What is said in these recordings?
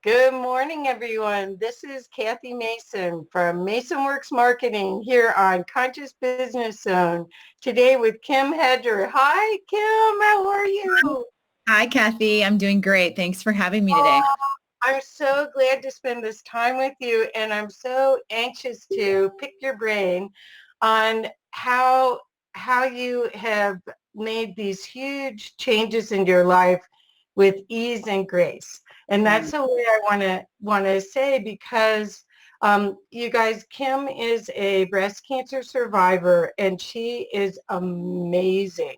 Good morning, everyone. This is Kathy Mason from Mason Works Marketing here on Conscious Business Zone. Today with Kim Heger. Hi, Kim. How are you? Hi, Kathy. I'm doing great. Thanks for having me today. Oh, I'm so glad to spend this time with you, and I'm so anxious to pick your brain on how you have made these huge changes in your life with ease and grace. And that's Mm. the way I want to say, because you guys, Kim is a breast cancer survivor, and she is amazing.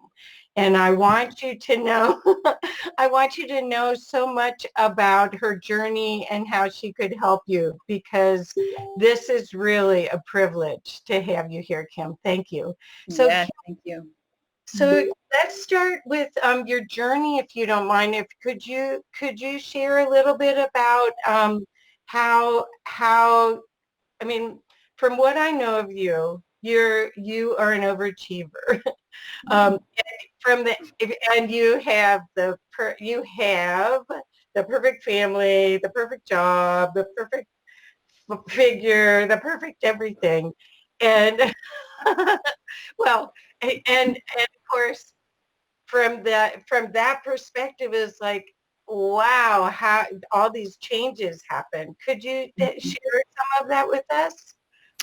And I want you to know, I want you to know so much about her journey and how she could help you, because this is really a privilege to have you here, Kim. Thank you. So, Yeah, thank you. so let's start with your journey, if you don't mind. If could you share a little bit about how I mean, from what I know of you, you are an overachiever. um, from the and you have the perfect family, the perfect job, the perfect figure, the perfect everything, and well, and of course from that perspective is like, wow, how all these changes happen. Could you share some of that with us?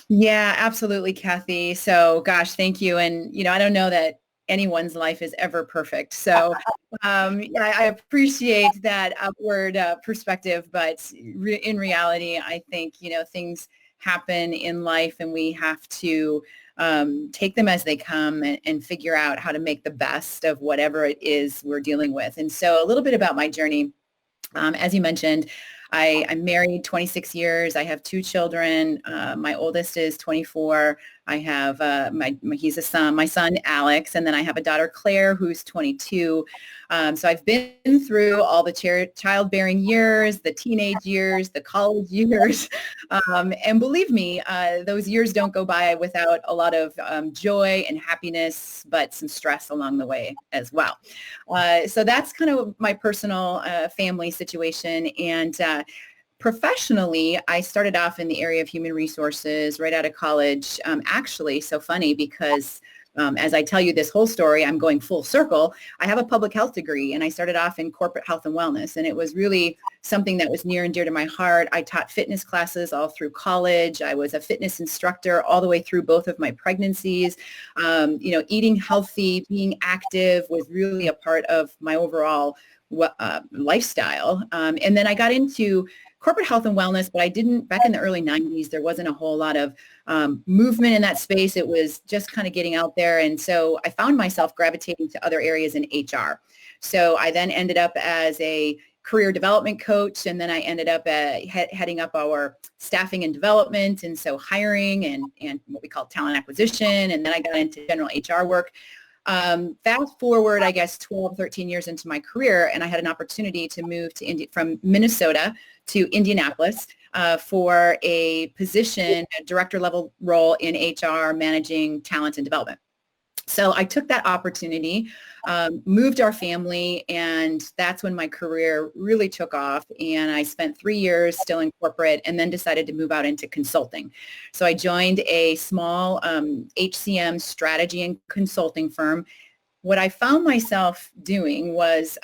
Yeah, absolutely, Kathy. So, gosh, thank you. And, I don't know that anyone's life is ever perfect. So, yeah, I appreciate that upward perspective. But in reality, I think, things happen in life and we have to take them as they come and figure out how to make the best of whatever it is we're dealing with. And so a little bit about my journey. As you mentioned, I'm married 26 years. I have two children. My oldest is 24. I have he's a son, my son Alex, and then I have a daughter Claire who's 22. So I've been through all the childbearing years, the teenage years, the college years, and believe me, those years don't go by without a lot of joy and happiness, but some stress along the way as well. So that's kind of my personal family situation. And professionally, I started off in the area of human resources right out of college. Actually, so funny because as I tell you this whole story, I'm going full circle. I have a public health degree and I started off in corporate health and wellness. And it was really something that was near and dear to my heart. I taught fitness classes all through college. I was a fitness instructor all the way through both of my pregnancies. Eating healthy, being active was really a part of my overall lifestyle. And then I got into corporate health and wellness, but I didn't, back in the early 90s, there wasn't a whole lot of movement in that space. It was just kind of getting out there. And so I found myself gravitating to other areas in HR. So I then ended up as a career development coach, and then I ended up heading up our staffing and development, and so hiring and what we call talent acquisition. And then I got into general HR work. Fast forward, I guess, 12, 13 years into my career, and I had an opportunity to move to from Minnesota to Indianapolis for a position, a director level role in HR, managing talent and development. So I took that opportunity, moved our family, and that's when my career really took off. And I spent 3 years still in corporate and then decided to move out into consulting. So I joined a small HCM strategy and consulting firm. What I found myself doing was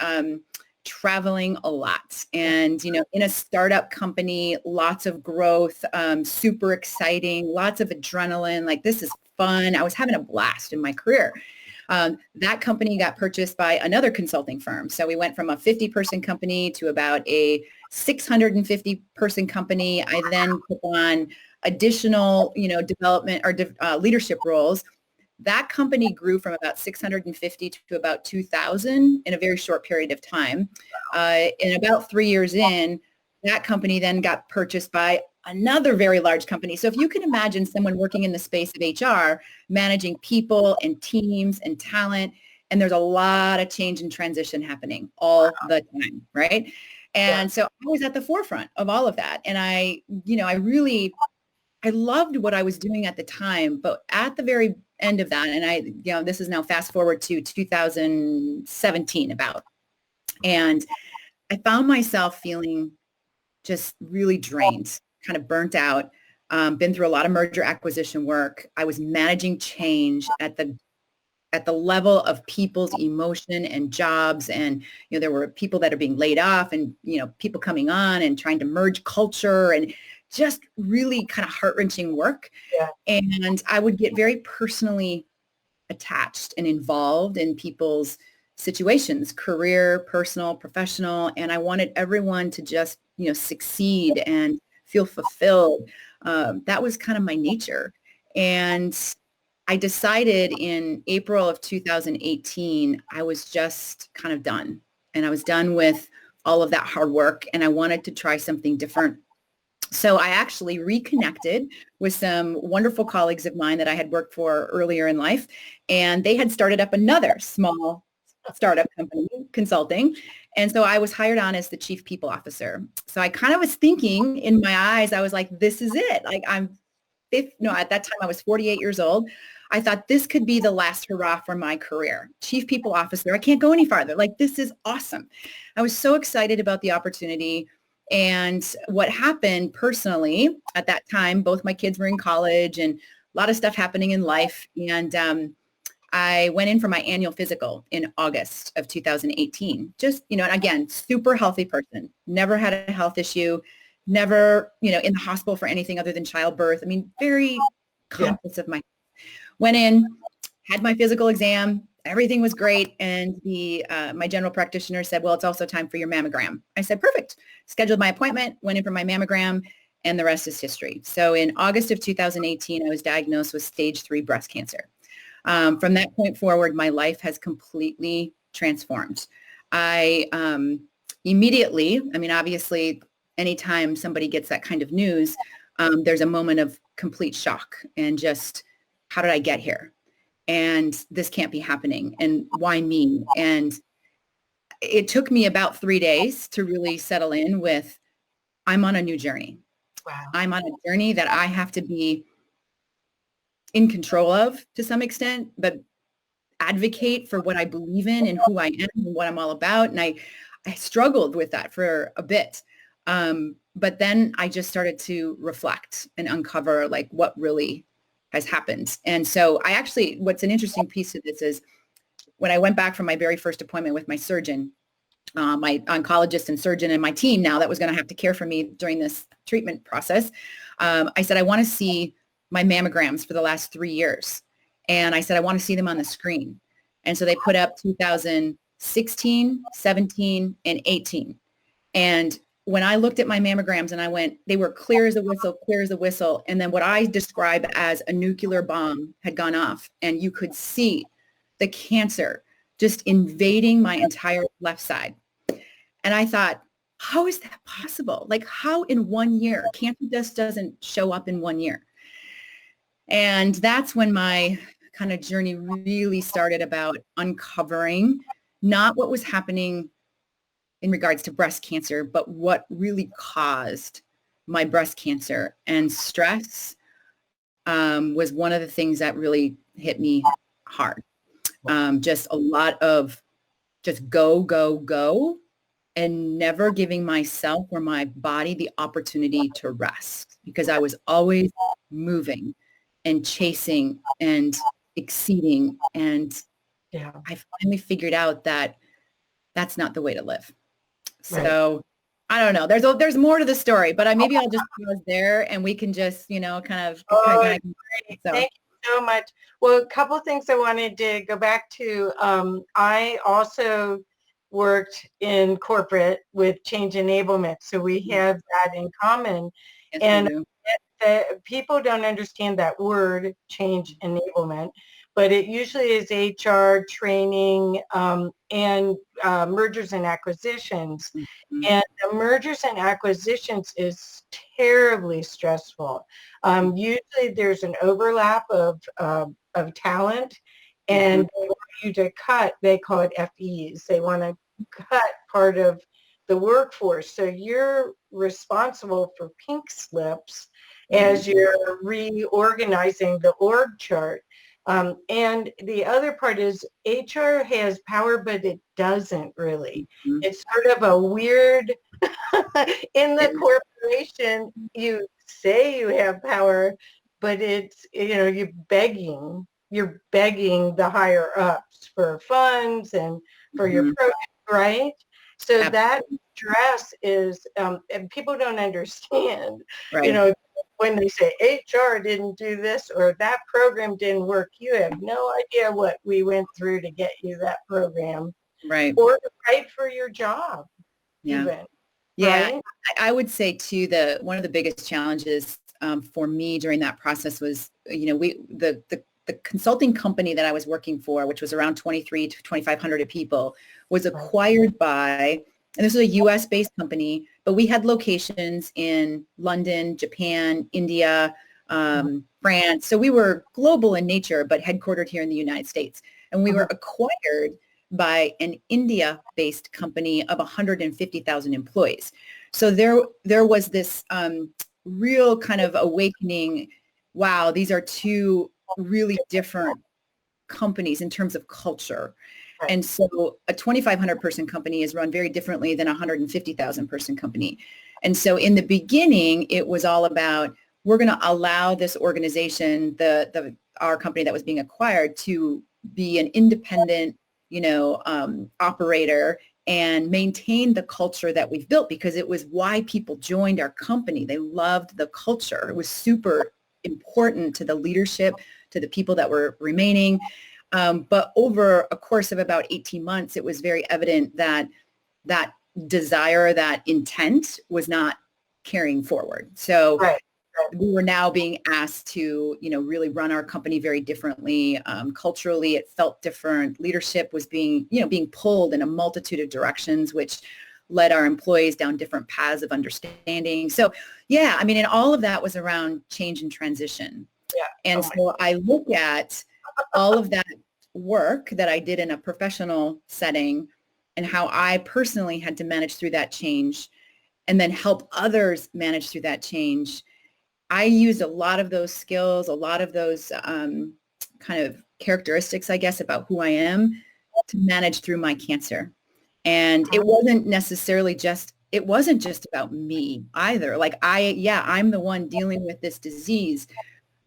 traveling a lot, and in a startup company, lots of growth, super exciting, lots of adrenaline, like this is fun. I was having a blast in my career. That company got purchased by another consulting firm. So we went from a 50-person company to about a 650-person company. I then took on additional, development or leadership roles. That company grew from about 650 to about 2,000 in a very short period of time. And about 3 years in, that company then got purchased by another very large company. So if you can imagine someone working in the space of HR, managing people and teams and talent, and there's a lot of change and transition happening all the time, right? And so I was at the forefront of all of that. And I loved what I was doing at the time, but at the very end of that, and this is now fast forward to 2017 about, and I found myself feeling just really drained, kind of burnt out. Been through a lot of merger acquisition work. I was managing change at the level of people's emotion and jobs. And, there were people that are being laid off and, people coming on and trying to merge culture and just really kind of heart-wrenching work. Yeah. And I would get very personally attached and involved in people's situations, career, personal, professional. And I wanted everyone to just, succeed and feel fulfilled. That was kind of my nature. And I decided in April of 2018, I was just kind of done. And I was done with all of that hard work and I wanted to try something different. So I actually reconnected with some wonderful colleagues of mine that I had worked for earlier in life. And they had started up another small startup company, consulting. And so I was hired on as the chief people officer. So I kind of was thinking in my eyes, I was like, this is it. Like at that time I was 48 years old. I thought this could be the last hurrah for my career. Chief people officer, I can't go any farther. Like, this is awesome. I was so excited about the opportunity. And what happened personally at that time, both my kids were in college and a lot of stuff happening in life. And I went in for my annual physical in August of 2018. Just, and again, super healthy person, never had a health issue, never, in the hospital for anything other than childbirth. I mean, very conscious of my went in, had my physical exam. Everything was great. And my general practitioner said, well, it's also time for your mammogram. I said, perfect. Scheduled my appointment, went in for my mammogram, and the rest is history. So in August of 2018, I was diagnosed with stage 3 breast cancer. From that point forward, my life has completely transformed. I immediately, obviously, anytime somebody gets that kind of news, there's a moment of complete shock and just, how did I get here? And this can't be happening. And why me? And it took me about 3 days to really settle in with, I'm on a new journey. Wow. I'm on a journey that I have to be in control of to some extent, but advocate for what I believe in and who I am and what I'm all about. And I struggled with that for a bit. But then I just started to reflect and uncover like what really has happened. And so what's an interesting piece of this is when I went back from my very first appointment with my surgeon, my oncologist and surgeon and my team now that was going to have to care for me during this treatment process, I said, I want to see my mammograms for the last 3 years. And I said, I want to see them on the screen. And so they put up 2016, 17, and 18. And when I looked at my mammograms and I went, they were clear as a whistle, clear as a whistle. And then what I describe as a nuclear bomb had gone off and you could see the cancer just invading my entire left side. And I thought, how is that possible? Like how in 1 year, cancer just doesn't show up in 1 year. And that's when my kind of journey really started about uncovering not what was happening in regards to breast cancer, but what really caused my breast cancer. And stress was one of the things that really hit me hard. Just a lot of just go, go, go, and never giving myself or my body the opportunity to rest because I was always moving and chasing and exceeding. And I finally figured out that that's not the way to live. So I don't know. There's more to the story, but maybe I'll just pause there and we can just, kind of. Thank you so much. Well, a couple of things I wanted to go back to. I also worked in corporate with change enablement. So we have that in common. Yes, and people don't understand that word, change enablement, but it usually is HR, training, and mergers and acquisitions. Mm-hmm. And the mergers and acquisitions is terribly stressful. Usually there's an overlap of talent, and they want you to cut, they call it FEs. They want to cut part of the workforce. So you're responsible for pink slips as you're reorganizing the org chart. And the other part is HR has power, but it doesn't really. It's sort of a weird In the corporation, you say you have power, but it's, you're begging the higher ups for funds and for your Mhm. program, right? So that Absolutely. stress is, and people don't understand, you Right. know, when they say HR didn't do this or that program didn't work, you have no idea what we went through to get you that program Right. or to fight for your job Yeah. even, Yeah. right? I would say too, one of the biggest challenges for me during that process was, the consulting company that I was working for, which was around 23 to 2,500 people, was acquired by, and this was a US based company, but we had locations in London, Japan, India, France. So we were global in nature, but headquartered here in the United States. And we were acquired by an India-based company of 150,000 employees. So there was this real kind of awakening. Wow, these are two really different companies in terms of culture. Right. And so a 2,500 person company is run very differently than a 150,000 person company. And so in the beginning, it was all about, we're going to allow this organization, our company that was being acquired, to be an independent, operator and maintain the culture that we've built, because it was why people joined our company. They loved the culture. It was super important to the leadership, to the people that were remaining. But over a course of about 18 months, it was very evident that that desire, that intent was not carrying forward. So Right. we were now being asked to, really run our company very differently. Culturally, it felt different. Leadership was being pulled in a multitude of directions, which led our employees down different paths of understanding. So, yeah, I mean, and all of that was around change and transition. Yeah. And Oh my. so I look at all of that work that I did in a professional setting and how I personally had to manage through that change and then help others manage through that change. I used a lot of those skills, a lot of those kind of characteristics, I guess, about who I am to manage through my cancer. And it wasn't just about me either. Like I'm the one dealing with this disease,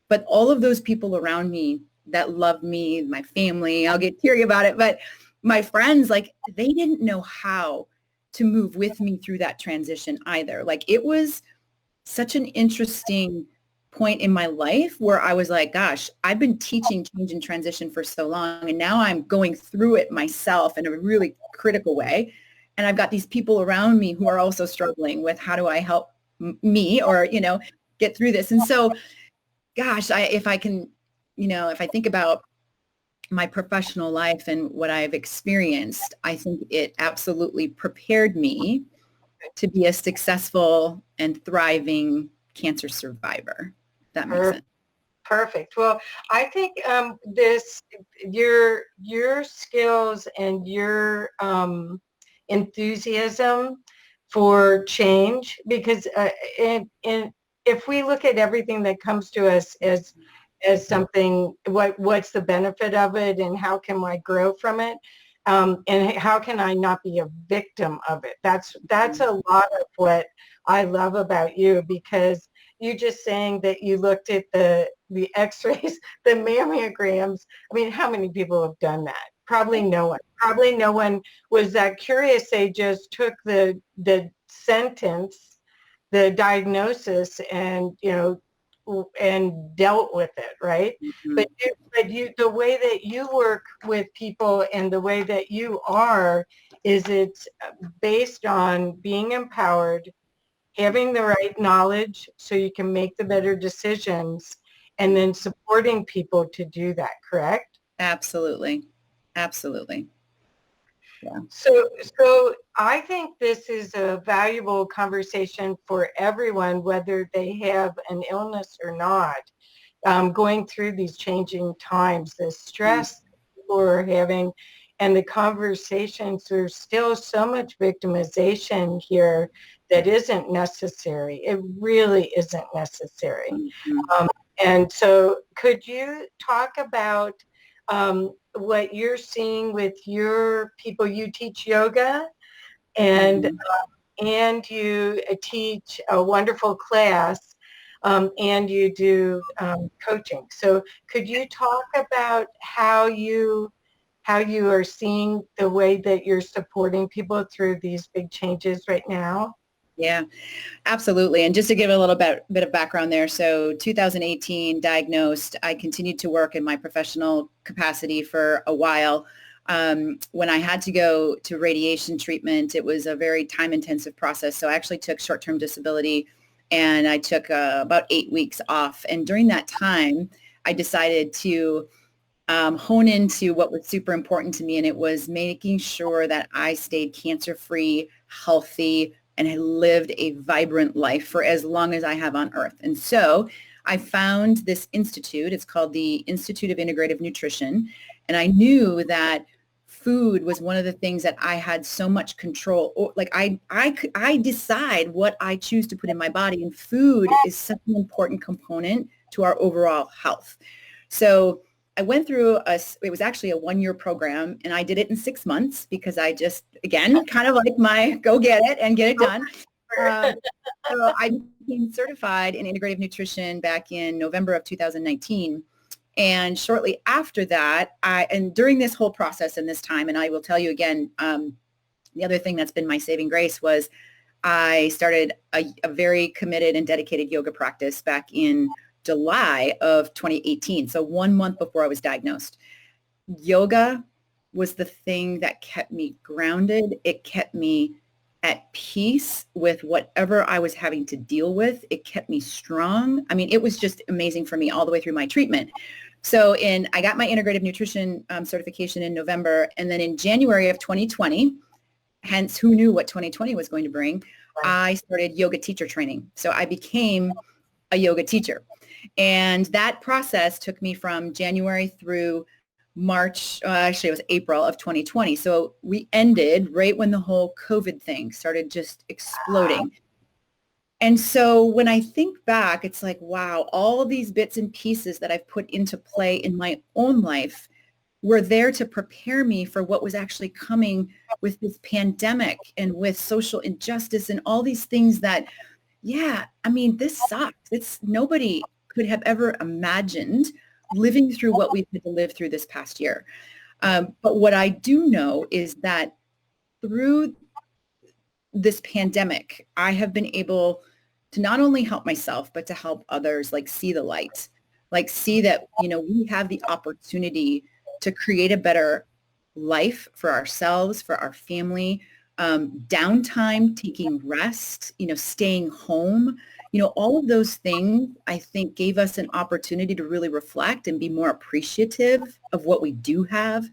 but all of those people around me that love me, my family, I'll get teary about it, but my friends, like, they didn't know how to move with me through that transition either. Like, it was such an interesting point in my life where I was like, gosh, I've been teaching change and transition for so long, and now I'm going through it myself in a really critical way. And I've got these people around me who are also struggling with, how do I help me or, get through this? And so, gosh, if I can, if I think about my professional life and what I've experienced, I think it absolutely prepared me to be a successful and thriving cancer survivor. If that makes sense. Perfect. Well, I think your skills and your enthusiasm for change, because if we look at everything that comes to us as something, what's the benefit of it, and how can I grow from it, and how can I not be a victim of it? That's a lot of what I love about you, because you just saying that you looked at the x-rays, the mammograms. I mean, how many people have done that? Probably no one. Probably no one was that curious. They just took the sentence, the diagnosis, and and dealt with it, right? Mm-hmm. But the way that you work with people and the way that you are, is it's based on being empowered, having the right knowledge so you can make the better decisions, and then supporting people to do that, correct? Absolutely. Absolutely. Yeah. So I think this is a valuable conversation for everyone, whether they have an illness or not, going through these changing times, the stress people are having, and the conversations. There's still so much victimization here that isn't necessary. It really isn't necessary. Mm-hmm. And so could you talk about what you're seeing with your people? You teach yoga, and Mm-hmm. and you teach a wonderful class, and you do coaching. So could you talk about how you are seeing the way that you're supporting people through these big changes right now? Yeah, absolutely. And just to give a little bit of background there. So 2018 diagnosed, I continued to work in my professional capacity for a while. When I had to go to radiation treatment, it was a very time intensive process. So I actually took short-term disability and I took about 8 weeks off. And during that time, I decided to hone into what was super important to me. And it was making sure that I stayed cancer-free, healthy, and had lived a vibrant life for as long as I have on earth. And so I found this institute. It's called the Institute of Integrative Nutrition. And I knew that food was one of the things that I had so much control. Like I decide what I choose to put in my body, and food is such an important component to our overall health. So I went through it was actually a 1-year program, and I did it in 6 months because I just, again, kind of like my go get it and get it done. So I became certified in integrative nutrition back in November of 2019. And shortly after that, and during this whole process and this time, and I will tell you again, the other thing that's been my saving grace was I started a very committed and dedicated yoga practice back in July of 2018. So 1 month before I was diagnosed. Yoga was the thing that kept me grounded. It kept me at peace with whatever I was having to deal with. It kept me strong. I mean, it was just amazing for me all the way through my treatment. So I got my integrative nutrition certification in November. And then in January of 2020, hence who knew what 2020 was going to bring, I started yoga teacher training. So I became a yoga teacher. And that process took me from January through March, actually it was April of 2020. So we ended right when the whole COVID thing started just exploding. And so when I think back, it's like, wow, all of these bits and pieces that I've put into play in my own life were there to prepare me for what was actually coming with this pandemic and with social injustice and all these things that, yeah, I mean, this sucks. Nobody could have ever imagined living through what we've had to live through this past year. But what I do know is that through this pandemic, I have been able to not only help myself, but to help others, like see the light, like see that, we have the opportunity to create a better life for ourselves, for our family, downtime, taking rest, staying home, all of those things I think gave us an opportunity to really reflect and be more appreciative of what we do have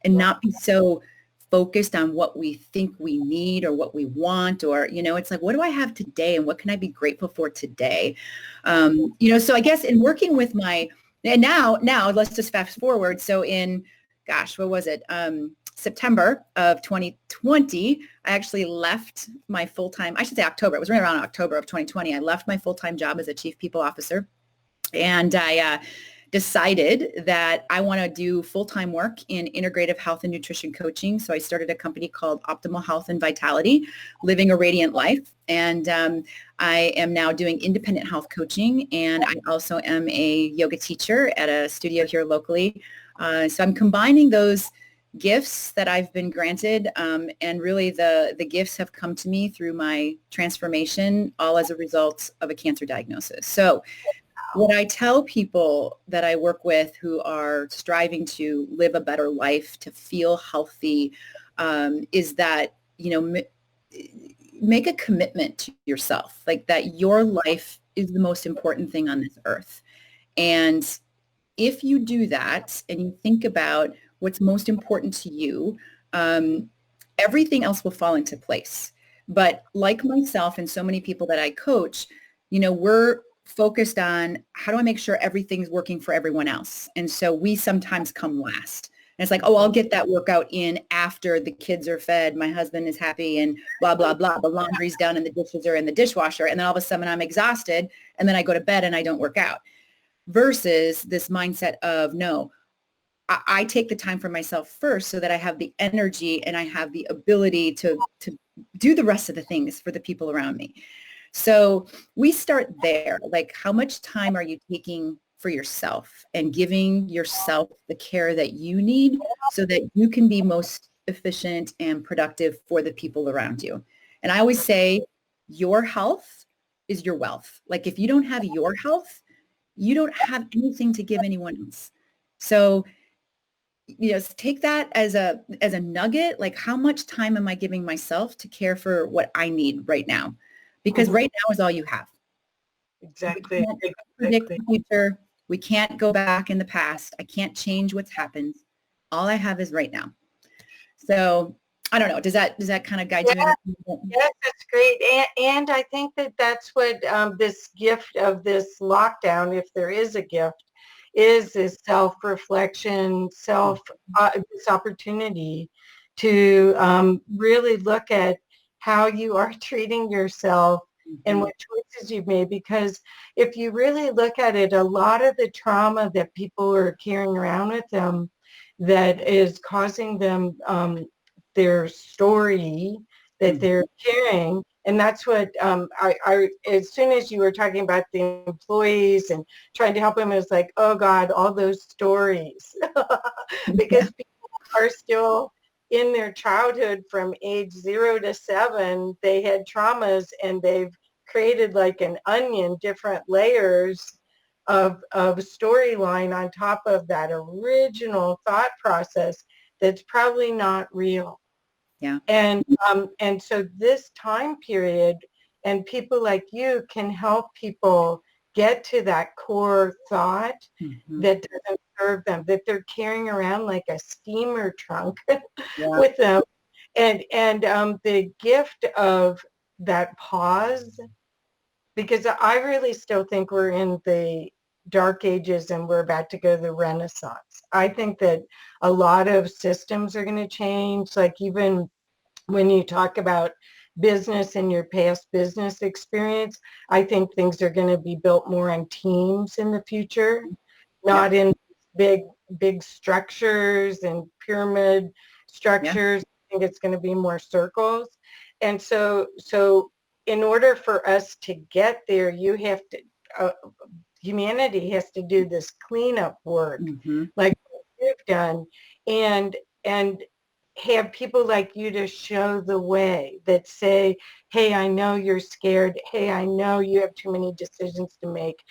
and not be so focused on what we think we need or what we want, or, it's like, what do I have today and what can I be grateful for today? So I guess in working with and now let's just fast forward. So what was it? September of 2020, I actually left my full-time, I should say October, it was right around October of 2020. I left my full-time job as a chief people officer, and I decided that I want to do full-time work in integrative health and nutrition coaching. So I started a company called Optimal Health and Vitality, Living a Radiant Life. And I am now doing independent health coaching. And I also am a yoga teacher at a studio here locally. So I'm combining those gifts that I've been granted. And really the gifts have come to me through my transformation, all as a result of a cancer diagnosis. So what I tell people that I work with who are striving to live a better life, to feel healthy, is that, make a commitment to yourself, like that your life is the most important thing on this earth. And if you do that and you think about what's most important to you, everything else will fall into place. But like myself and so many people that I coach, we're focused on how do I make sure everything's working for everyone else? And so we sometimes come last. And it's like, oh, I'll get that workout in after the kids are fed, my husband is happy, and blah, blah, blah. The laundry's done and the dishes are in the dishwasher. And then all of a sudden I'm exhausted and then I go to bed and I don't work out. Versus this mindset of, no, I take the time for myself first so that I have the energy and I have the ability to do the rest of the things for the people around me. So we start there. Like, how much time are you taking for yourself and giving yourself the care that you need so that you can be most efficient and productive for the people around you? And I always say your health is your wealth. Like, if you don't have your health, you don't have anything to give anyone else. So, take that as a nugget. Like, how much time am I giving myself to care for what I need right now? Because right now is all you have. Exactly. We can't predict the future. We can't go back in the past. I can't change what's happened. All I have is right now. So I don't know. Does that kind of guide you? Yes, that's great. And I think that that's what this gift of this lockdown, if there is a gift, is self-reflection, this opportunity to really look at how you are treating yourself and what choices you've made. Because if you really look at it, a lot of the trauma that people are carrying around with them that is causing them their story that they're carrying. And that's what I, as soon as you were talking about the employees and trying to help them, it was like, oh God, all those stories. Because people are still in their childhood from age 0 to 7, they had traumas and they've created like an onion, different layers of storyline on top of that original thought process that's probably not real. Yeah. And so this time period and people like you can help people get to that core thought that doesn't serve them, that they're carrying around like a steamer trunk with them. And the gift of that pause, because I really still think we're in the dark ages and we're about to go to the Renaissance. I think that a lot of systems are going to change, like even when you talk about business and your past business experience, I think things are going to be built more on teams in the future, not in big structures and pyramid structures. I think it's going to be more circles. And so in order for us to get there, you have to, humanity has to do this cleanup work, like you've done, and have people like you to show the way, that say, hey, I know you're scared. Hey, I know you have too many decisions to make.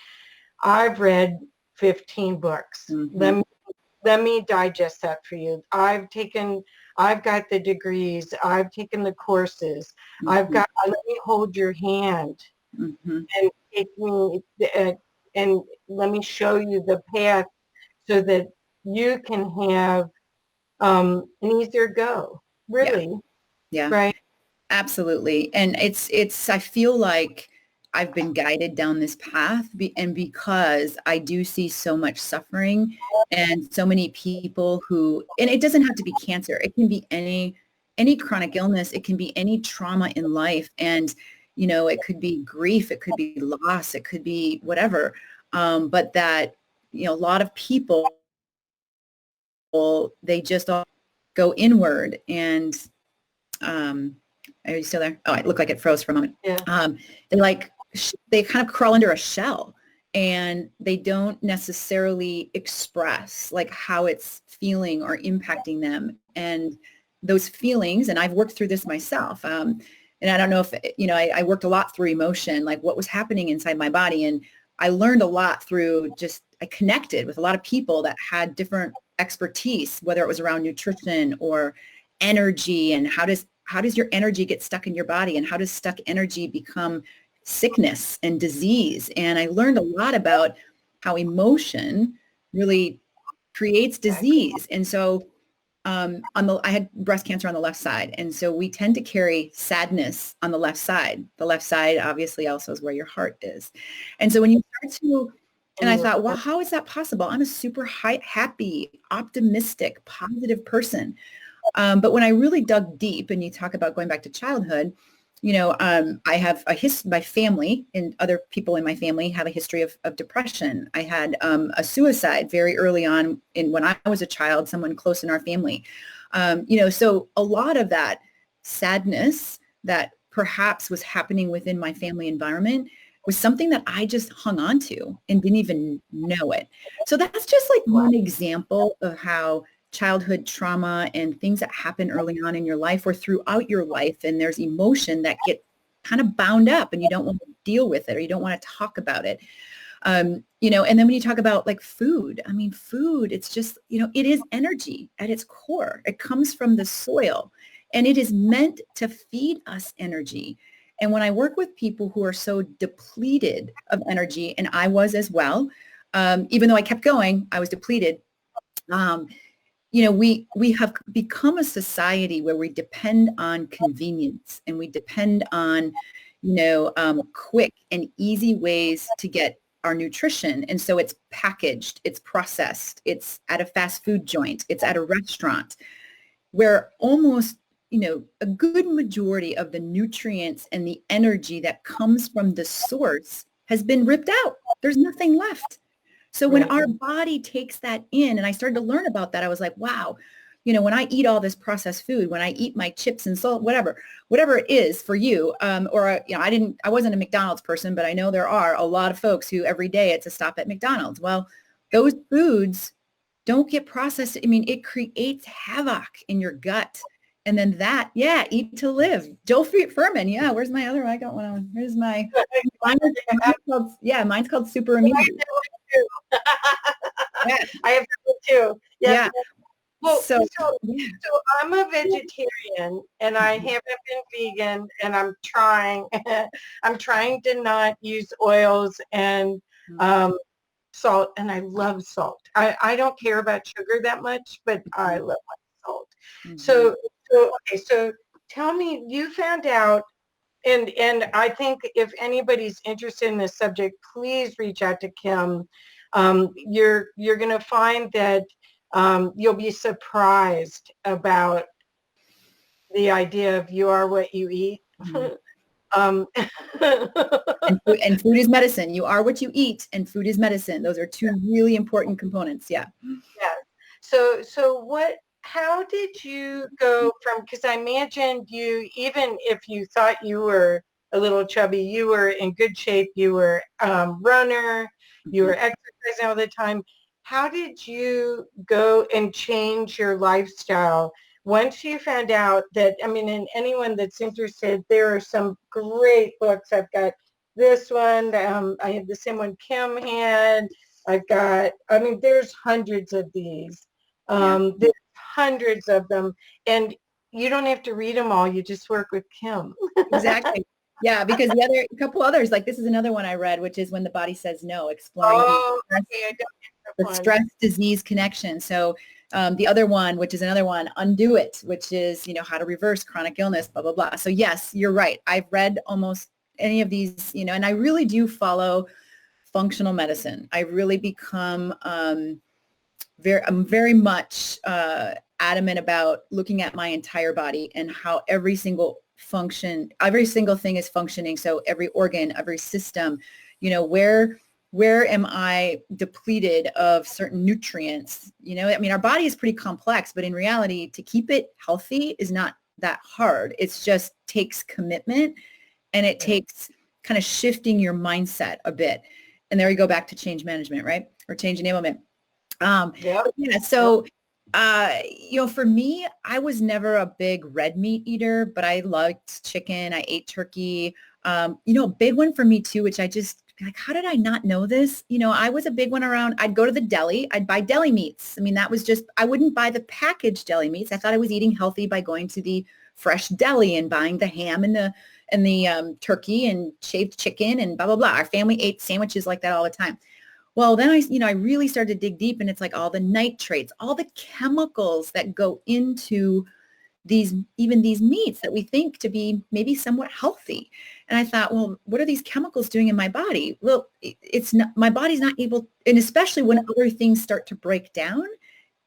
I've read 15 books. Let me digest that for you. I've got the degrees. I've taken the courses. Let me hold your hand and take me and let me show you the path so that you can have an easier go, really. Yeah. Right. Absolutely. And I feel like I've been guided down this path and because I do see so much suffering and so many people and it doesn't have to be cancer. It can be any chronic illness. It can be any trauma in life. And, it could be grief. It could be loss. It could be whatever. But that, a lot of people, they just all go inward and, are you still there? Oh, it looked like it froze for a moment. Yeah. They kind of crawl under a shell and they don't necessarily express like how it's feeling or impacting them. And those feelings, and I've worked through this myself. And I don't know if, I worked a lot through emotion, like what was happening inside my body. And I learned a lot through I connected with a lot of people that had different expertise, whether it was around nutrition or energy and how does your energy get stuck in your body and how does stuck energy become sickness and disease. And I learned a lot about how emotion really creates disease. And so I had breast cancer on the left side. And so we tend to carry sadness on the left side. The left side obviously also is where your heart is. And so when you start to, and I thought, well, how is that possible? I'm a super happy, optimistic, positive person. But when I really dug deep and you talk about going back to childhood, I have my family and other people in my family have a history of depression. I had a suicide very early on when I was a child, someone close in our family. So a lot of that sadness that perhaps was happening within my family environment was something that I just hung on to and didn't even know it. So that's just like one example of how childhood trauma and things that happen early on in your life or throughout your life, and there's emotion that get kind of bound up and you don't want to deal with it or you don't want to talk about it. You know, and then when you talk about like food, I mean, food, it's just, you know, it is energy at its core. It comes from the soil and it is meant to feed us energy. And when I work with people who are so depleted of energy, and I was as well, even though I kept going, I was depleted. You know, we have become a society where we depend on convenience and we depend on, you know, quick and easy ways to get our nutrition. And so it's packaged, it's processed, it's at a fast food joint, it's at a restaurant where almost, you know, a good majority of the nutrients and the energy that comes from the source has been ripped out. There's nothing left. So when our body takes that in, and I started to learn about that, I was like, wow, you know, when I eat all this processed food, when I eat my chips and salt, whatever it is for you, or, you know, I wasn't a McDonald's person, but I know there are a lot of folks who every day it's a stop at McDonald's. Well, those foods don't get processed. I mean, it creates havoc in your gut. And then that, eat to live. Joel Furman. Yeah. Where's my other? I got one on. Where's my, mine's called super immunity. Yeah. I have that too. Yeah. Well, so I'm a vegetarian and I haven't been vegan and I'm trying to not use oils and salt, and I love salt. I don't care about sugar that much, but I love my salt. So tell me, you found out, and I think if anybody's interested in this subject, please reach out to Kim. You're going to find that you'll be surprised about the idea of you are what you eat. And food is medicine. You are what you eat, and food is medicine. Those are two really important components. Yeah. So how did you go from, because I imagined you, even if you thought you were a little chubby, you were in good shape, you were a runner, you were exercising all the time. How did you go and change your lifestyle once you found out that, I mean, and anyone that's interested, there are some great books. I've got this one. I have the same one Kim had. I've got, I mean, there's hundreds of these. There's hundreds of them. And you don't have to read them all. You just work with Kim. Exactly. Yeah, because a couple others, like this is another one I read, which is When the Body Says No, exploring the stress-disease connection. So the other one, which is another one, Undo It, which is, you know, how to reverse chronic illness, blah, blah, blah. So yes, you're right. I've read almost any of these, you know, and I really do follow functional medicine. I really become I'm very much adamant about looking at my entire body and how every single thing is functioning. So every organ, every system, you know, where am I depleted of certain nutrients? You know, I mean, our body is pretty complex, but in reality, to keep it healthy is not that hard. It's just takes commitment, and it takes kind of shifting your mindset a bit. And there you go back to change management, right? Or change enablement. So, you know, for me, I was never a big red meat eater, but I liked chicken. I ate turkey. You know, a big one for me too, which I just, like, how did I not know this? You know, I was a big one around, I'd go to the deli, I'd buy deli meats. I mean, that was just, I wouldn't buy the packaged deli meats. I thought I was eating healthy by going to the fresh deli and buying the ham and the turkey and shaved chicken and blah, blah, blah. Our family ate sandwiches like that all the time. Well, then I really started to dig deep, and it's like all the nitrates, all the chemicals that go into even these meats that we think to be maybe somewhat healthy. And I thought, well, what are these chemicals doing in my body? Well, it's not, my body's not able, and especially when other things start to break down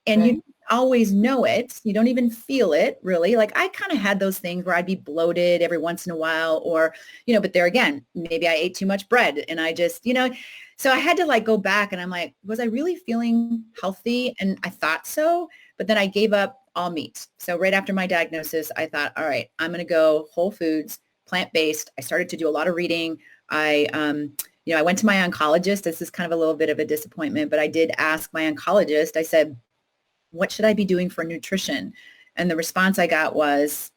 and you always know it, you don't even feel it really. Like I kind of had those things where I'd be bloated every once in a while, or, you know, but there again, maybe I ate too much bread and I just, you know, so I had to like go back and I'm like, was I really feeling healthy? And I thought so, but then I gave up all meat. So right after my diagnosis, I thought, all right, I'm going to go whole foods, plant-based. I started to do a lot of reading. I went to my oncologist. This is kind of a little bit of a disappointment, but I did ask my oncologist. I said, what should I be doing for nutrition? And the response I got was,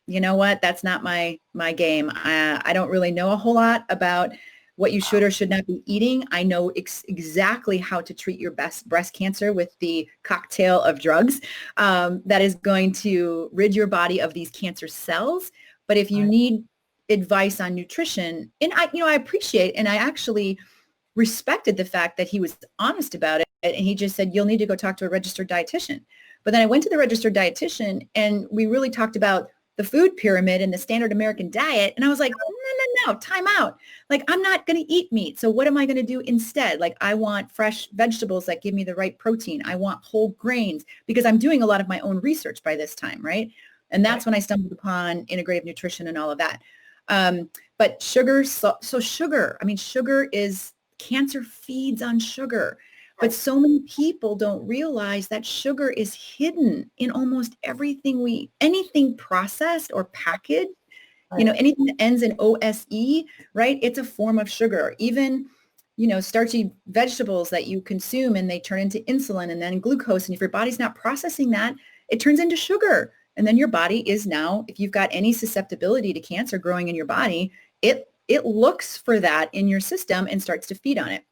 you know what, that's not my game. I don't really know a whole lot about what you should or should not be eating. I know exactly how to treat your breast cancer with the cocktail of drugs that is going to rid your body of these cancer cells. But if you need advice on nutrition, and I appreciate, and I actually respected the fact that he was honest about it. And he just said, you'll need to go talk to a registered dietitian. But then I went to the registered dietitian and we really talked about the food pyramid and the standard American diet. And I was like, no, time out. Like, I'm not going to eat meat. So what am I going to do instead? Like, I want fresh vegetables that give me the right protein. I want whole grains, because I'm doing a lot of my own research by this time, right? And that's when I stumbled upon integrative nutrition and all of that. But sugar, so sugar, sugar is, cancer feeds on sugar. But so many people don't realize that sugar is hidden in almost everything anything processed or packaged, anything that ends in OSE, right? It's a form of sugar. Even, starchy vegetables that you consume and they turn into insulin and then glucose. And if your body's not processing that, it turns into sugar. And then your body is now, if you've got any susceptibility to cancer growing in your body, it looks for that in your system and starts to feed on it.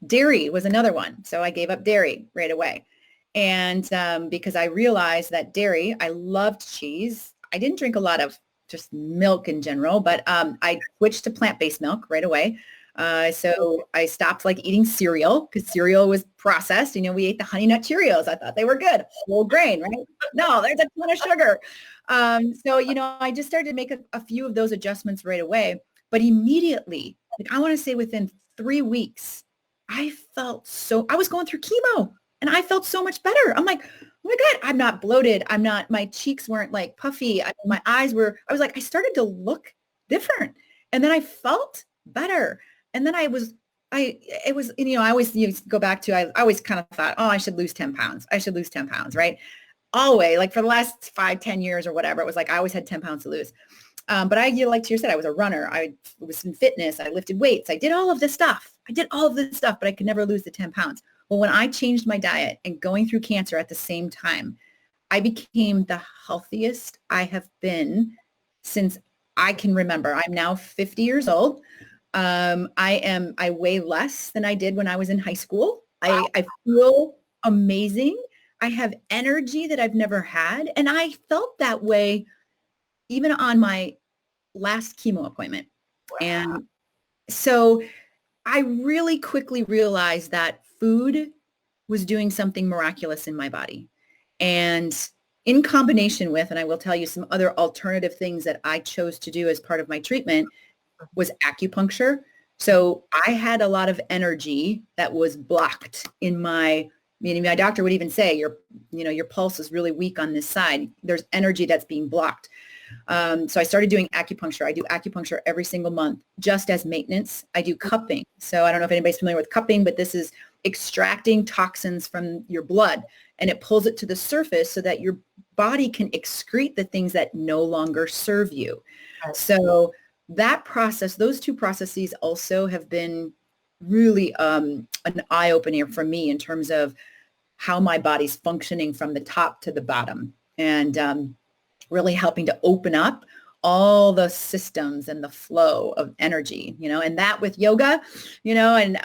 Dairy was another one. So I gave up dairy right away. And because I realized that dairy, I loved cheese. I didn't drink a lot of just milk in general, but I switched to plant-based milk right away. So I stopped eating cereal because cereal was processed. We ate the Honey Nut Cheerios. I thought they were good, whole grain, right? No, there's a ton of sugar. I just started to make a few of those adjustments right away, but immediately, I want to say within 3 weeks, I was going through chemo and I felt so much better. I'm like, oh my God, I'm not bloated. My cheeks weren't puffy. My eyes were, I started to look different. And then I felt better. And then I always go back to, I always kind of thought, oh, I should lose 10 pounds. I should lose 10 pounds, right? Always, for the last 5-10 years or whatever, it was I always had 10 pounds to lose. But like Tia said, I was a runner. I was in fitness. I lifted weights. I did all of this stuff. But I could never lose the 10 pounds. Well, when I changed my diet and going through cancer at the same time, I became the healthiest I have been since I can remember. I'm now 50 years old. I weigh less than I did when I was in high school. I feel amazing. I have energy that I've never had. And I felt that way even on my last chemo appointment. Wow. And so I really quickly realized that food was doing something miraculous in my body. And in combination with, and I will tell you some other alternative things that I chose to do as part of my treatment, was acupuncture. So I had a lot of energy that was blocked in my doctor would even say your pulse is really weak on this side. There's energy that's being blocked. So I started doing acupuncture. I do acupuncture every single month just as maintenance. I do cupping. So I don't know if anybody's familiar with cupping, but this is extracting toxins from your blood and it pulls it to the surface so that your body can excrete the things that no longer serve you. So that process, those two processes also have been really an eye-opener for me in terms of how my body's functioning from the top to the bottom, and really helping to open up all the systems and the flow of energy, and that with yoga, and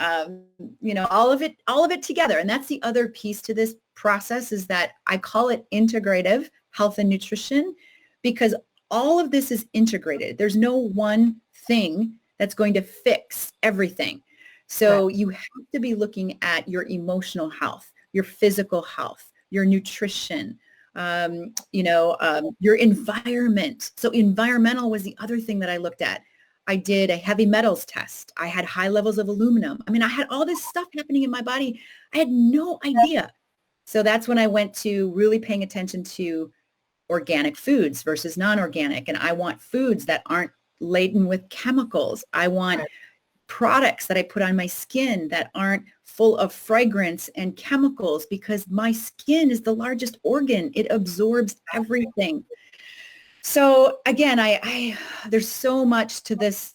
all of it together. And that's the other piece to this process, is that I call it integrative health and nutrition, because all of this is integrated. There's no one thing that's going to fix everything. So you have to be looking at your emotional health, your physical health, your nutrition, your environment. So environmental was the other thing that I looked at. I did a heavy metals test. I had high levels of aluminum. I had all this stuff happening in my body. I had no idea. So that's when I went to really paying attention to organic foods versus non-organic. And I want foods that aren't laden with chemicals. I want products that I put on my skin that aren't full of fragrance and chemicals, because my skin is the largest organ. It absorbs everything. So again, I there's so much to this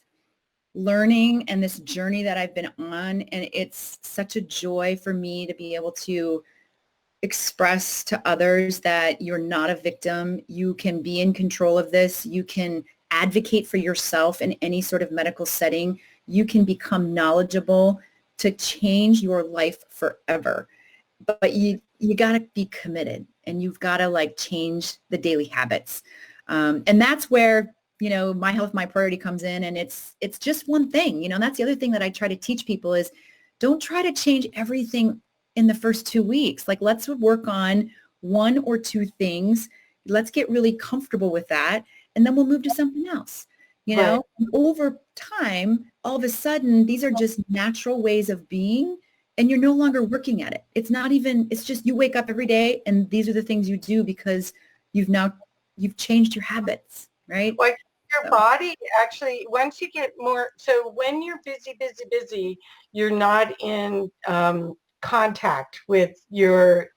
learning and this journey that I've been on, and it's such a joy for me to be able to express to others that you're not a victim. You can be in control of this. You can advocate for yourself in any sort of medical setting. You can become knowledgeable to change your life forever. But you got to be committed, and you've got to like change the daily habits. And that's where, my health, my priority comes in, and it's just one thing, and that's the other thing that I try to teach people is don't try to change everything in the first 2 weeks. Like, let's work on one or two things. Let's get really comfortable with that. And then we'll move to something else, Right. Over time, all of a sudden, these are just natural ways of being, and you're no longer working at it. It's just you wake up every day and these are the things you do because you've changed your habits, right? Like your body actually, once you get more, so when you're busy, you're not in contact with your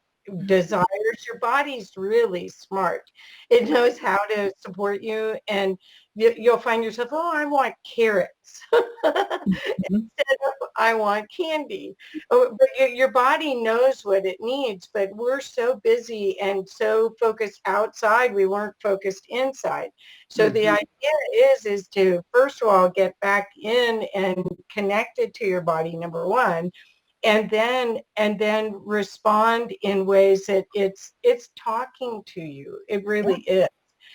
desires. Your body's really smart. It knows how to support you, and you'll find yourself, oh, I want carrots Mhm. instead of I want candy. Oh, but your body knows what it needs, but we're so busy and so focused outside, we weren't focused inside. So the Mhm. idea is to first of all get back in and connected to your body, number one, and then respond in ways that it's talking to you. It Yeah. really is.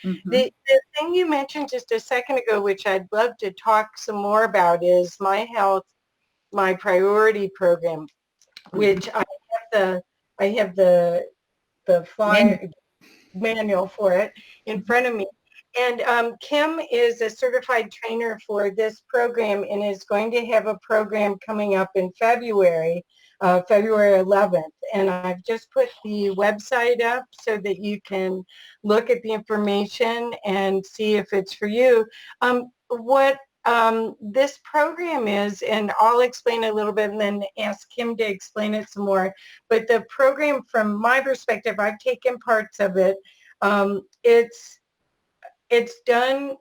Mhm. The thing you mentioned just a second ago, which I'd love to talk some more about, is my health, my priority program, Mhm. which I have the Manual. flyer manual for it in Mhm. front of me. And Kim is a certified trainer for this program and is going to have a program coming up in February 11th. And I've just put the website up so that you can look at the information and see if it's for you. What this program is, and I'll explain a little bit and then ask Kim to explain it some more. But the program, from my perspective, I've taken parts of it. It's done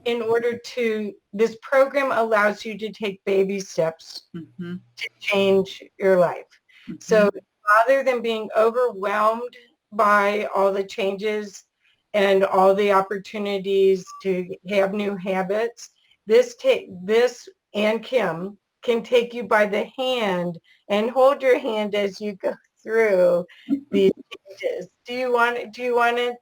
in order to, this program allows you to take baby steps Mhm. to change your life. So Mhm. rather than being overwhelmed by all the changes and all the opportunities to have new habits, this and Kim can take you by the hand and hold your hand as you go through these changes. Do you want to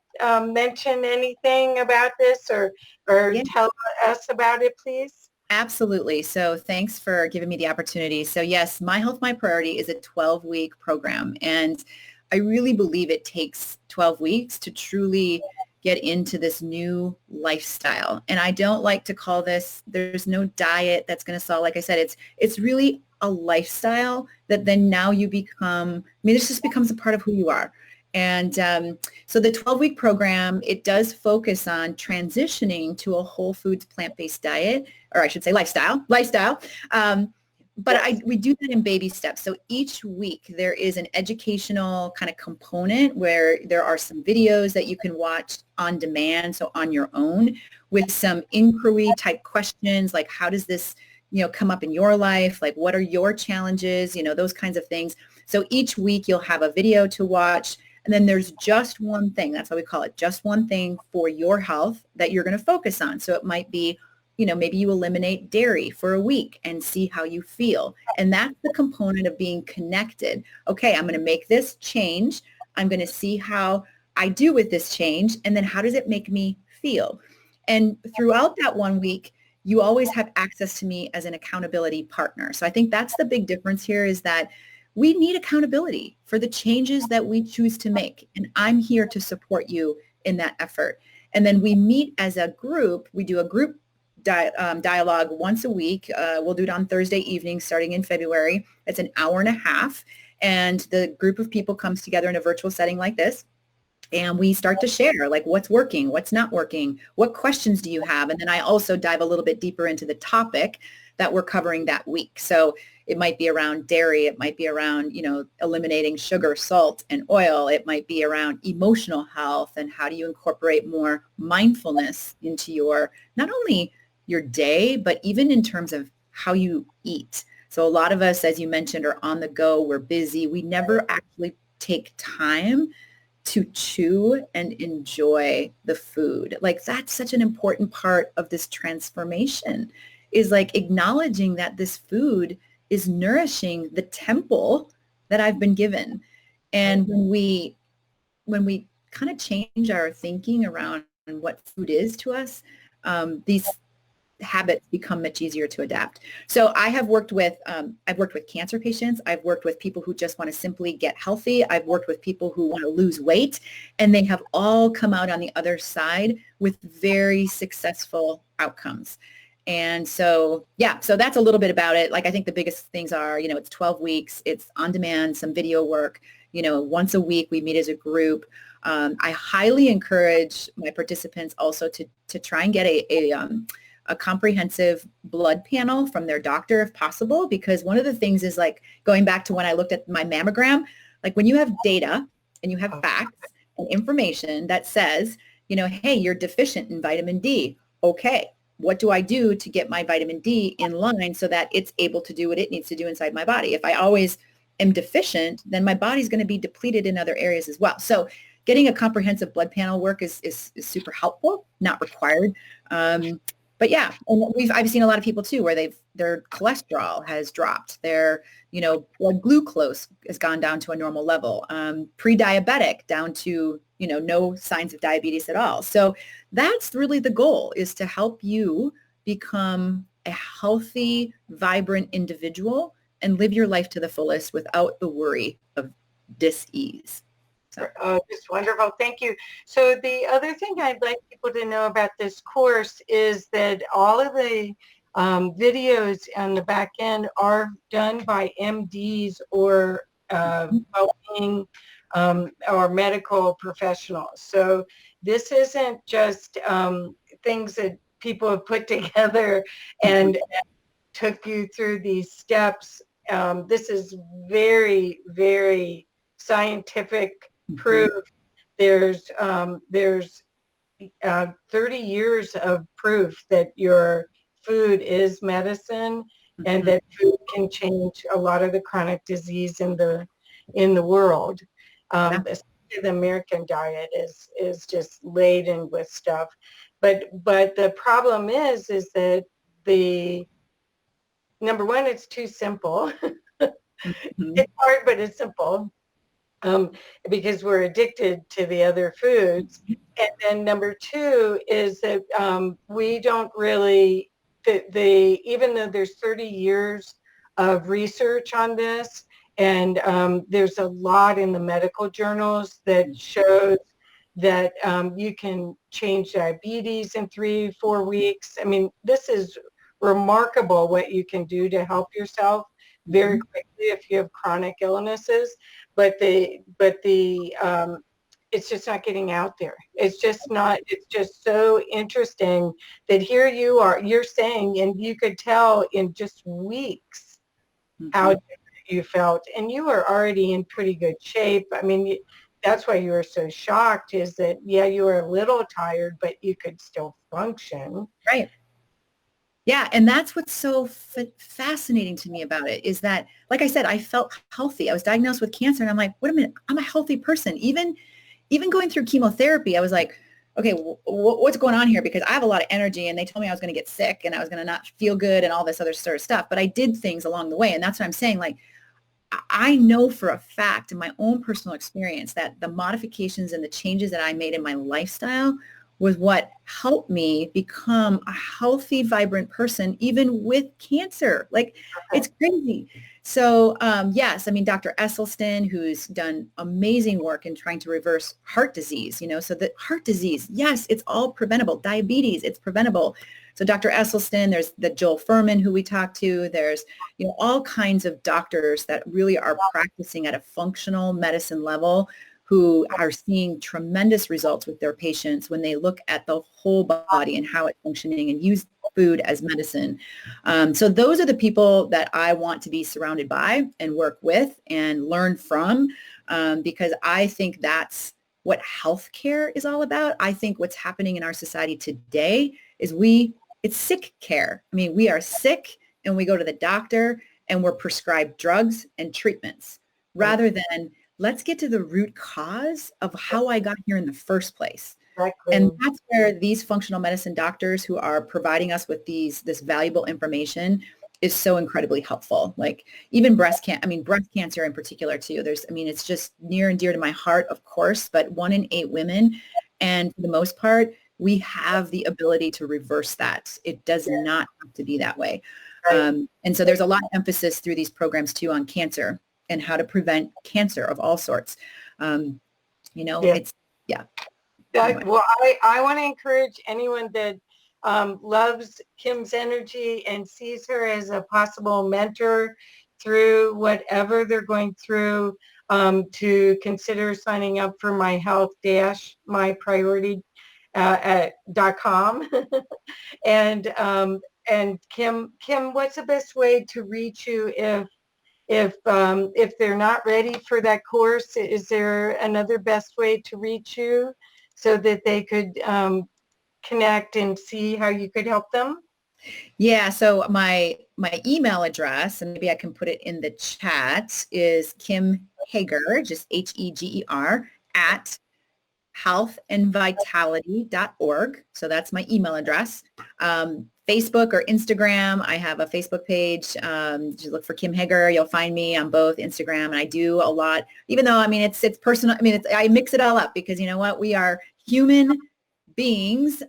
mention anything about this, or Yeah. tell us about it, please? Absolutely. So thanks for giving me the opportunity. So yes, My Health, My Priority is a 12-week program. And I really believe it takes 12 weeks to truly get into this new lifestyle. And I don't like to call this, there's no diet that's going to solve, like I said, it's really a lifestyle that then now you become, this just becomes a part of who you are. And so the 12-week program, it does focus on transitioning to a whole foods plant-based diet, or I should say lifestyle. But Yes. we do that in baby steps. So each week there is an educational kind of component where there are some videos that you can watch on demand, so on your own, with some inquiry type questions like how does this, come up in your life? Like what are your challenges? Those kinds of things. So each week you'll have a video to watch. And then there's just one thing, that's how we call it, just one thing for your health that you're going to focus on. So it might be, maybe you eliminate dairy for a week and see how you feel. And that's the component of being connected. Okay, I'm going to make this change. I'm going to see how I do with this change. And then how does it make me feel? And throughout that 1 week, you always have access to me as an accountability partner. So I think that's the big difference here, is that we need accountability for the changes that we choose to make. And I'm here to support you in that effort. And then we meet as a group. We do a group dialogue once a week. We'll do it on Thursday evening starting in February. It's an hour and a half. And the group of people comes together in a virtual setting like this. And we start to share like what's working, what's not working, what questions do you have? And then I also dive a little bit deeper into the topic that we're covering that week. So it might be around dairy. It might be around, eliminating sugar, salt, and oil. It might be around emotional health and how do you incorporate more mindfulness into not only your day, but even in terms of how you eat. So a lot of us, as you mentioned, are on the go. We're busy. We never actually take time to chew and enjoy the food. Like that's such an important part of this transformation is like acknowledging that this food is nourishing the temple that I've been given. And when we kind of change our thinking around what food is to us, these habits become much easier to adapt. So I've worked with cancer patients. I've worked with people who just want to simply get healthy. I've worked with people who want to lose weight, and they have all come out on the other side with very successful outcomes. And so, so that's a little bit about it. Like, I think the biggest things are, it's 12 weeks, it's on demand, some video work, once a week we meet as a group. I highly encourage my participants also to try and get a comprehensive blood panel from their doctor if possible, because one of the things is like going back to when I looked at my mammogram, like when you have data and you have facts and information that says, hey, you're deficient in vitamin D. Okay, what do I do to get my vitamin D in line so that it's able to do what it needs to do inside my body? If I always am deficient, then my body's going to be depleted in other areas as well. So getting a comprehensive blood panel work is super helpful, not required. But yeah, and I've seen a lot of people too, where their cholesterol has dropped, their, blood glucose has gone down to a normal level, pre-diabetic down to, no signs of diabetes at all. So that's really the goal, is to help you become a healthy, vibrant individual and live your life to the fullest without the worry of dis-ease. So. It's wonderful. Thank you. So the other thing I'd like people to know about this course is that all of the videos on the back end are done by MDs or well-being or medical professionals. So this isn't just things that people have put together and took you through these steps. This is very, very scientific proof. There's 30 years of proof that your food is medicine and that food can change a lot of the chronic disease in the world. Especially the American diet is just laden with stuff. But the problem is that the number one, it's too simple. It's hard, but it's simple. Because we're addicted to the other foods. And then number two is that we don't really, even though there's 30 years of research on this, and there's a lot in the medical journals that shows that you can change diabetes in 3-4 weeks. I mean, this is remarkable what you can do to help yourself very quickly if you have chronic illnesses, but it's just not getting out there. It's just so interesting that here you are, you're saying, and you could tell in just weeks how different you felt, and you were already in pretty good shape. I mean, that's why you were so shocked, is that, you were a little tired, but you could still function. Right. Yeah. And that's what's so fascinating to me about it, is that, like I said, I felt healthy. I was diagnosed with cancer and I'm like, wait a minute, I'm a healthy person. Even going through chemotherapy, I was like, okay, what's going on here? Because I have a lot of energy and they told me I was going to get sick and I was going to not feel good and all this other sort of stuff. But I did things along the way. And that's what I'm saying. Like, I know for a fact in my own personal experience that the modifications and the changes that I made in my lifestyle was what helped me become a healthy, vibrant person, even with cancer. Like, it's crazy. So, yes, I mean, Dr. Esselstyn, who's done amazing work in trying to reverse heart disease, so the heart disease, yes, it's all preventable. Diabetes, it's preventable. So Dr. Esselstyn, there's the Joel Furman, who we talked to. There's, all kinds of doctors that really are practicing at a functional medicine level who are seeing tremendous results with their patients when they look at the whole body and how it's functioning and use food as medicine. So those are the people that I want to be surrounded by and work with and learn from, because I think that's what healthcare is all about. I think what's happening in our society today is it's sick care. I mean, we are sick and we go to the doctor and we're prescribed drugs and treatments rather than let's get to the root cause of how I got here in the first place. Exactly. And that's where these functional medicine doctors who are providing us with this valuable information is so incredibly helpful. Like even breast cancer in particular too. It's just near and dear to my heart, of course, but 1 in 8 women. And for the most part, we have the ability to reverse that. It does not have to be that way. Right. And so there's a lot of emphasis through these programs too on cancer and how to prevent cancer of all sorts. It's. Well, I want to encourage anyone that loves Kim's energy and sees her as a possible mentor through whatever they're going through, to consider signing up for my health-mypriority.com. And Kim, what's the best way to reach you if they're not ready for that course? Is there another best way to reach you so that they could connect and see how you could help them? Yeah, so my email address, and maybe I can put it in the chat, is Kim Heger, just Heger, at healthandvitality.org. So that's my email address. Facebook or Instagram, I have a Facebook page. Just look for Kim Heger. You'll find me on both Instagram. And I do a lot, even though, it's personal. I mix it all up because you know what? We are human beings.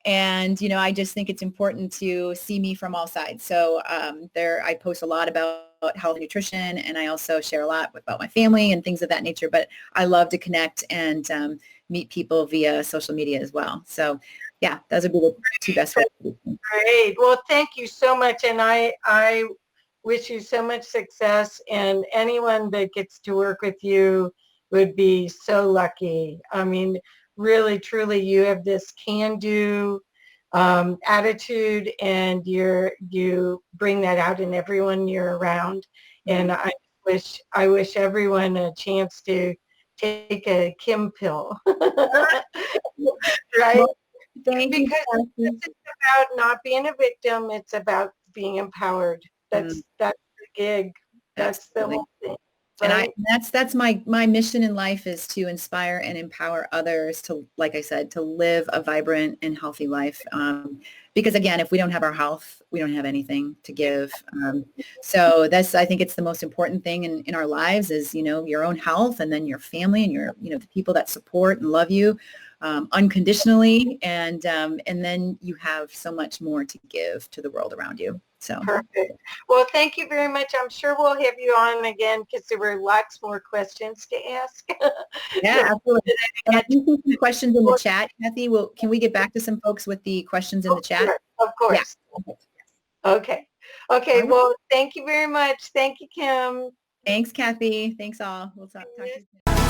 And, I just think it's important to see me from all sides. So I post a lot about health and nutrition, and I also share a lot about my family and things of that nature. But I love to connect and meet people via social media as well. So, yeah, those would be the 2 best ways. Great. Well, thank you so much. And I wish you so much success. And anyone that gets to work with you would be so lucky. Really, truly, you have this can-do attitude, and you bring that out in everyone you're around. And I wish everyone a chance to take a Kim pill, right? Well, thank you. Because it's about not being a victim. It's about being empowered. That's the gig. That's Absolutely. the whole thing. Right? And that's my mission in life, is to inspire and empower others to, like I said, to live a vibrant and healthy life. Because again, if we don't have our health, we don't have anything to give. So I think it's the most important thing in our lives is, your own health, and then your family and the people that support and love you unconditionally. And then you have so much more to give to the world around you. So perfect. Well, thank you very much. I'm sure we'll have you on again because there were lots more questions to ask. Yeah, absolutely. And I do see some questions in the chat, Kathy. Can we get back to some folks with the questions in the chat? Of course. Yeah. Okay. Right. Well, thank you very much. Thank you, Kim. Thanks, Kathy. Thanks all. We'll talk to you soon.